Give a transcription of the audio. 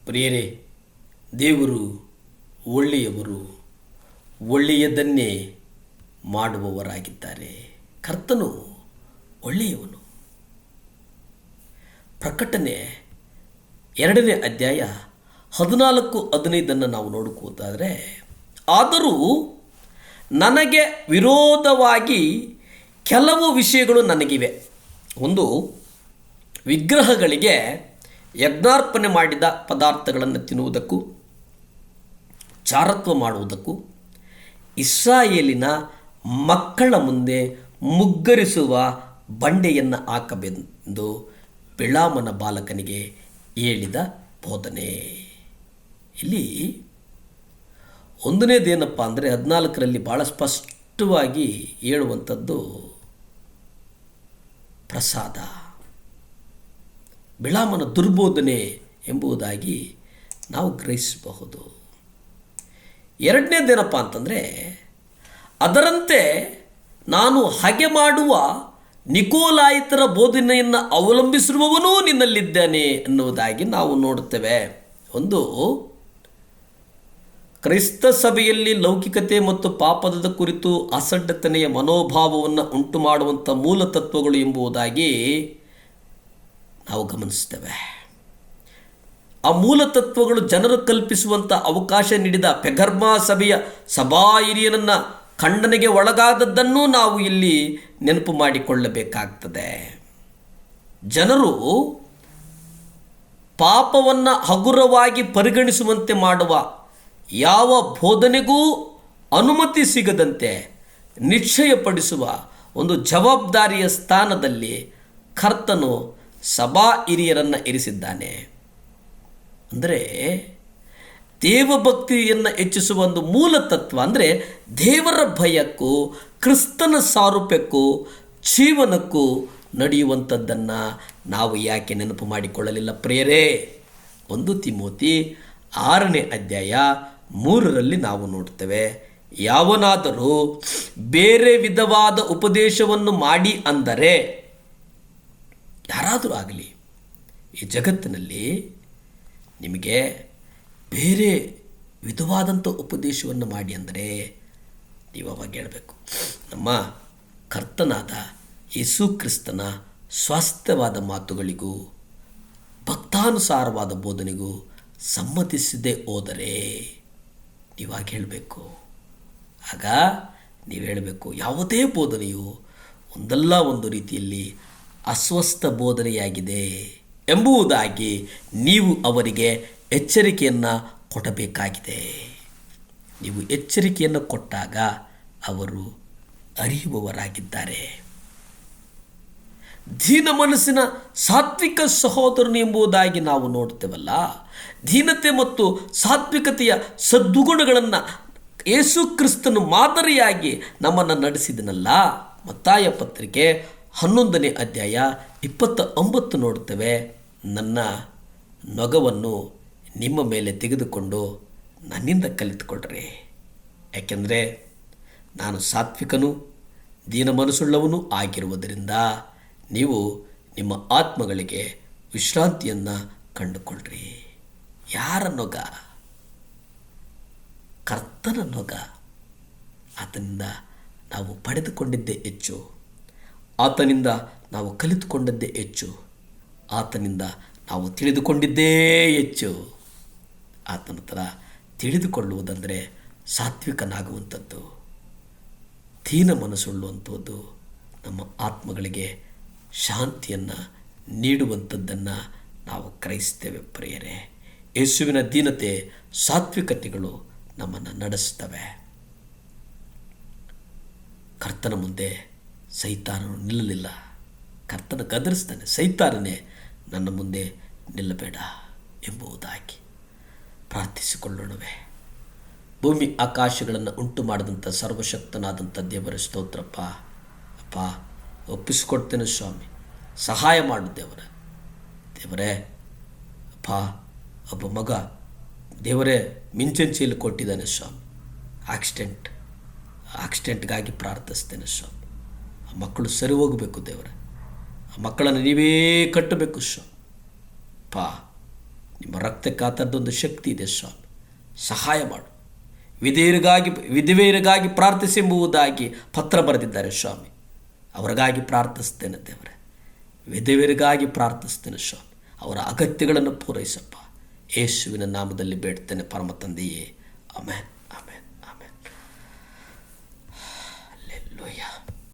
ಪ್ರಿಯರೇ, ದೇವರು ಒಳ್ಳೆಯವರು, ಒಳ್ಳೆಯದನ್ನೇ ಮಾಡುವವರಾಗಿದ್ದಾರೆ. ಕರ್ತನು ಒಳ್ಳೆಯವನು. ಪ್ರಕಟಣೆ 2ನೇ ಅಧ್ಯಾಯ 14-15 ನಾವು ನೋಡುವುದಾದರೆ, ಆದರೂ ನನಗೆ ವಿರೋಧವಾಗಿ ಕೆಲವು ವಿಷಯಗಳು ನನಗಿವೆ. ಒಂದು, ವಿಗ್ರಹಗಳಿಗೆ ಯಜ್ಞಾರ್ಪಣೆ ಮಾಡಿದ ಪದಾರ್ಥಗಳನ್ನು ತಿನ್ನುವುದಕ್ಕೂ ಚಾರತ್ವ ಮಾಡುವುದಕ್ಕೂ ಇಸ್ರಾಯೇಲಿನ ಮಕ್ಕಳ ಮುಂದೆ ಮುಗ್ಗರಿಸುವ ಬಂಡೆಯನ್ನು ಹಾಕಬೇಕೆಂದು ಬಿಳಾಮನ ಬಾಲಕನಿಗೆ ಹೇಳಿದ ಬೋಧನೆ. ಇಲ್ಲಿ ಒಂದನೇದೇನಪ್ಪ ಅಂದರೆ 14ರಲ್ಲಿ ಭಾಳ ಸ್ಪಷ್ಟವಾಗಿ ಹೇಳುವಂಥದ್ದು ಪ್ರಸಾದ, ಬಿಳಾಮನ ದುರ್ಬೋಧನೆ ಎಂಬುದಾಗಿ ನಾವು ಗ್ರಹಿಸಬಹುದು. ಎರಡನೇದೇನಪ್ಪ ಅಂತಂದರೆ, ಅದರಂತೆ ನಾನು ಹಾಗೆ ಮಾಡುವ ನಿಕೋಲಾಯಿತರ ಬೋಧನೆಯನ್ನು ಅವಲಂಬಿಸಿರುವವನೂ ನಿನ್ನಲ್ಲಿದ್ದಾನೆ ಎನ್ನುವುದಾಗಿ ನಾವು ನೋಡುತ್ತೇವೆ. ಒಂದು, ಕ್ರೈಸ್ತ ಸಭೆಯಲ್ಲಿ ಲೌಕಿಕತೆ ಮತ್ತು ಪಾಪದ ಕುರಿತು ಅಸಡ್ಡತನೆಯ ಮನೋಭಾವವನ್ನು ಉಂಟು ಮಾಡುವಂಥ ಮೂಲ ತತ್ವಗಳು ಎಂಬುದಾಗಿ ನಾವು ಗಮನಿಸ್ತೇವೆ. ಆ ಮೂಲ ತತ್ವಗಳು ಜನರು ಕಲ್ಪಿಸುವಂಥ ಅವಕಾಶ ನೀಡಿದ ಪೆಗರ್ಮ ಸಭೆಯ ಸಭಾ ಹಿರಿಯನನ್ನು ಖಂಡನೆಗೆ ಒಳಗಾದದ್ದನ್ನು ನಾವು ಇಲ್ಲಿ ನೆನಪು ಮಾಡಿಕೊಳ್ಳಬೇಕಾಗ್ತದೆ. ಜನರು ಪಾಪವನ್ನು ಹಗುರವಾಗಿ ಪರಿಗಣಿಸುವಂತೆ ಮಾಡುವ ಯಾವ ಬೋಧನೆಗೂ ಅನುಮತಿ ಸಿಗದಂತೆ ನಿಶ್ಚಯಪಡಿಸುವ ಒಂದು ಜವಾಬ್ದಾರಿಯ ಸ್ಥಾನದಲ್ಲಿ ಕರ್ತನು ಸಭಾ ಹಿರಿಯರನ್ನು ಇರಿಸಿದ್ದಾನೆ. ಅಂದರೆ ದೇವಭಕ್ತಿಯನ್ನು ಹೆಚ್ಚಿಸುವ ಒಂದು ಮೂಲ ತತ್ವ ಅಂದರೆ ದೇವರ ಭಯಕ್ಕೂ ಕ್ರಿಸ್ತನ ಸಾರೂಪ್ಯಕ್ಕೂ ಜೀವನಕ್ಕೂ ನಡೆಯುವಂಥದ್ದನ್ನು ನಾವು ಯಾಕೆ ನೆನಪು ಮಾಡಿಕೊಳ್ಳಲಿಲ್ಲ ಪ್ರಿಯರೇ? 1 ತಿಮೋತಿ 6ನೇ ಅಧ್ಯಾಯ 3ರಲ್ಲಿ ನಾವು ನೋಡ್ತೇವೆ, ಯಾವನಾದರೂ ಬೇರೆ ವಿಧವಾದ ಉಪದೇಶವನ್ನು ಮಾಡಿ ಅಂದರೆ, ಯಾರಾದರೂ ಆಗಲಿ ಈ ಜಗತ್ತಿನಲ್ಲಿ ನಿಮಗೆ ಬೇರೆ ವಿಧವಾದಂಥ ಉಪದೇಶವನ್ನು ಮಾಡಿ ಅಂದರೆ ನೀವು ಅವಾಗ ಹೇಳಬೇಕು, ನಮ್ಮ ಕರ್ತನಾದ ಯೇಸು ಕ್ರಿಸ್ತನ ಸ್ವಾಸ್ಥ್ಯವಾದ ಮಾತುಗಳಿಗೂ ಭಕ್ತಾನುಸಾರವಾದ ಬೋಧನೆಗೂ ಸಮ್ಮತಿಸದೆ ಹೋದರೆ ನೀವಾಗ ಹೇಳಬೇಕು. ಆಗ ನೀವು ಹೇಳಬೇಕು, ಯಾವುದೇ ಬೋಧನೆಯು ಒಂದಲ್ಲ ಒಂದು ರೀತಿಯಲ್ಲಿ ಅಸ್ವಸ್ಥ ಬೋಧನೆಯಾಗಿದೆ ಎಂಬುದಾಗಿ ನೀವು ಅವರಿಗೆ ಎಚ್ಚರಿಕೆಯನ್ನು ಕೊಡಬೇಕಾಗಿದೆ. ನೀವು ಎಚ್ಚರಿಕೆಯನ್ನು ಕೊಟ್ಟಾಗ ಅವರು ಅರಿಯುವವರಾಗಿದ್ದಾರೆ. ದೀನ ಮನಸ್ಸಿನ ಸಾತ್ವಿಕ ಸಹೋದರನು ಎಂಬುದಾಗಿ ನಾವು ನೋಡ್ತೇವಲ್ಲ, ದೀನತೆ ಮತ್ತು ಸಾತ್ವಿಕತೆಯ ಸದ್ಗುಣಗಳನ್ನು ಯೇಸು ಕ್ರಿಸ್ತನು ಮಾದರಿಯಾಗಿ ನಮ್ಮನ್ನು ನಡೆಸಿದನಲ್ಲ. ಮತ್ತಾಯ ಪತ್ರಿಕೆ 11ನೇ ಅಧ್ಯಾಯ 29 ನೋಡ್ತೇವೆ, ನನ್ನ ನೊಗವನ್ನು ನಿಮ್ಮ ಮೇಲೆ ತೆಗೆದುಕೊಂಡು ನನ್ನಿಂದ ಕಲಿತುಕೊಳ್ಳ್ರಿ, ಯಾಕೆಂದರೆ ನಾನು ಸಾತ್ವಿಕನೂ ದೀನ ಮನಸ್ಸುಳ್ಳವನೂ ಆಗಿರುವುದರಿಂದ ನೀವು ನಿಮ್ಮ ಆತ್ಮಗಳಿಗೆ ವಿಶ್ರಾಂತಿಯನ್ನು ಕಂಡುಕೊಳ್ಳ್ರಿ. ಯಾರ ನೊಗ? ಕರ್ತನ ನೊಗ. ಆತನಿಂದ ನಾವು ಪಡೆದುಕೊಂಡಿದ್ದೇ ಹೆಚ್ಚು, ಆತನಿಂದ ನಾವು ಕಲಿತುಕೊಂಡದ್ದೇ ಹೆಚ್ಚು, ಆತನಿಂದ ನಾವು ತಿಳಿದುಕೊಂಡಿದ್ದೇ ಹೆಚ್ಚು. ಆತನ ಥರ ತಿಳಿದುಕೊಳ್ಳುವುದಂದರೆ ಸಾತ್ವಿಕನಾಗುವಂಥದ್ದು, ದೀನ ಮನಸ್ಸುಳ್ಳುವಂಥದ್ದು, ನಮ್ಮ ಆತ್ಮಗಳಿಗೆ ಶಾಂತಿಯನ್ನು ನೀಡುವಂಥದ್ದನ್ನು ನಾವು ಗ್ರಹಿಸ್ತೇವೆ ಪ್ರಿಯರೇ. ಯೇಸುವಿನ ದೀನತೆ ಸಾತ್ವಿಕತೆಗಳು ನಮ್ಮನ್ನು ನಡೆಸ್ತವೆ. ಕರ್ತನ ಮುಂದೆ ಸೈತಾನನು ನಿಲ್ಲಲಿಲ್ಲ. ಕರ್ತನ ಗದರಿಸ್ತಾನೆ, ಸೈತಾನನೇ ನನ್ನ ಮುಂದೆ ನಿಲ್ಲಬೇಡ ಎಂಬುದಾಗಿ ಪ್ರಾರ್ಥಿಸಿಕೊಳ್ಳೋಣವೇ. ಭೂಮಿ ಆಕಾಶಗಳನ್ನು ಉಂಟು ಮಾಡಿದಂಥ ಸರ್ವಶಕ್ತನಾದಂಥ ದೇವರ ಸ್ತೋತ್ರಪ್ಪ. ಅಪ್ಪ, ಒಪ್ಪಿಸಿಕೊಡ್ತೇನೆ ಸ್ವಾಮಿ, ಸಹಾಯ ಮಾಡು ದೇವರೇ. ಅಪ್ಪ, ಒಬ್ಬ ಮಗ ದೇವರೇ ಮಿಂಚಂಚಿಯಲ್ಲಿ ಕೊಟ್ಟಿದ್ದಾನೆ ಸ್ವಾಮಿ, ಆಕ್ಸಿಡೆಂಟ್ಗಾಗಿ ಪ್ರಾರ್ಥಿಸ್ತೇನೆ ಸ್ವಾಮಿ. ಆ ಮಕ್ಕಳು ಸರಿ ಹೋಗಬೇಕು ದೇವರೇ, ಆ ಮಕ್ಕಳನ್ನು ನೀವೇ ಕಟ್ಟಬೇಕು ಸ್ವಾಮಿ. ನಿಮ್ಮ ರಕ್ತಕ್ಕೆ ಆ ಥರದೊಂದು ಶಕ್ತಿ ಇದೆ ಸ್ವಾಮಿ. ಸಹಾಯ ಮಾಡು. ವಿಧವೆಯರಿಗಾಗಿ ಪ್ರಾರ್ಥಿಸೆಂಬುದಾಗಿ ಪತ್ರ ಬರೆದಿದ್ದಾರೆ ಸ್ವಾಮಿ. ಅವರಿಗಾಗಿ ಪ್ರಾರ್ಥಿಸ್ತೇನೆ ದೇವರೇ. ವಿಧವೆಯರಿಗಾಗಿ ಪ್ರಾರ್ಥಿಸ್ತೇನೆ ಸ್ವಾಮಿ. ಅವರ ಅಗತ್ಯಗಳನ್ನು ಪೂರೈಸಪ್ಪ. ಯೇಸುವಿನ ನಾಮದಲ್ಲಿ ಬೇಡ್ತೇನೆ ಪರಮ ತಂದೆಯೇ, ಆಮೆನ್.